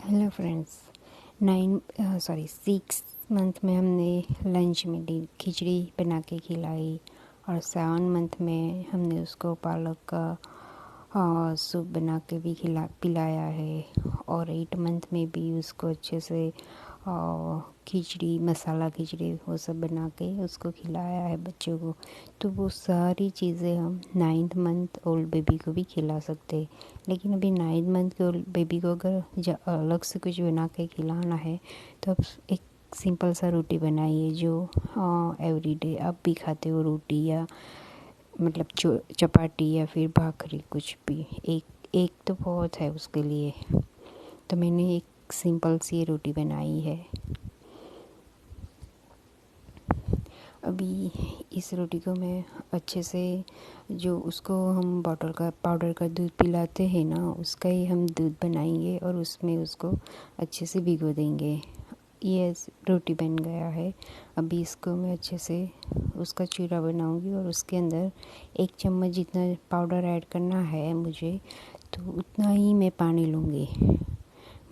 Hello friends. 6 month में हमने lunch में खिचड़ी बना के खिलाई और 7 मंथ में हमने उसको पालक का सूप बना के भी पिलाया है और 8 मंथ में भी उसको अच्छे से खिचड़ी मसाला खिचड़ी वो सब बना के उसको खिलाया है बच्चों को। तो वो सारी चीज़ें हम 9th मंथ ओल्ड बेबी को भी खिला सकते हैं। लेकिन अभी 9th मंथ के ओल्ड बेबी को अगर अलग से कुछ बना के खिलाना है तो आप एक सिंपल सा रोटी बनाइए जो एवरीडे आप भी खाते हो, रोटी या मतलब चपाती या फिर भाकरी, कुछ भी एक एक तो बहुत है उसके लिए। तो मैंने एक सिंपल सी रोटी बनाई है। अभी इस रोटी को मैं अच्छे से, जो उसको हम पाउडर का दूध पिलाते हैं ना, उसका ही हम दूध बनाएंगे और उसमें उसको अच्छे से भिगो देंगे। ये रोटी बन गया है। अभी इसको मैं अच्छे से उसका चूरा बनाऊंगी और उसके अंदर 1 चम्मच जितना पाउडर ऐड करना है मुझे, तो उतना ही मैं पानी लूँगी।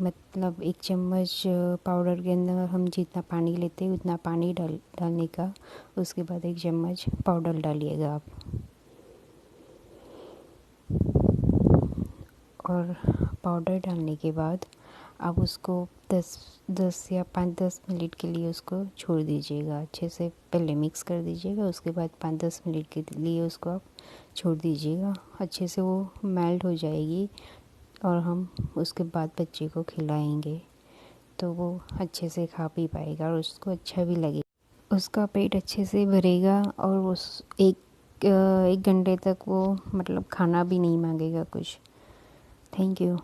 मतलब 1 चम्मच पाउडर के अंदर हम जितना पानी लेते हैं उतना पानी डालने का। उसके बाद 1 चम्मच पाउडर डालिएगा आप। और पाउडर डालने के बाद आप उसको 10 या 5-10 मिनट के लिए उसको छोड़ दीजिएगा। अच्छे से पहले मिक्स कर दीजिएगा, उसके बाद 5-10 मिनट के लिए उसको आप छोड़ दीजिएगा। अच्छे से वो मेल्ट हो जाएगी और हम उसके बाद बच्चे को खिलाएंगे तो वो अच्छे से खा पी पाएगा और उसको अच्छा भी लगेगा। उसका पेट अच्छे से भरेगा और उस एक घंटे तक वो मतलब खाना भी नहीं मांगेगा कुछ। Thank you.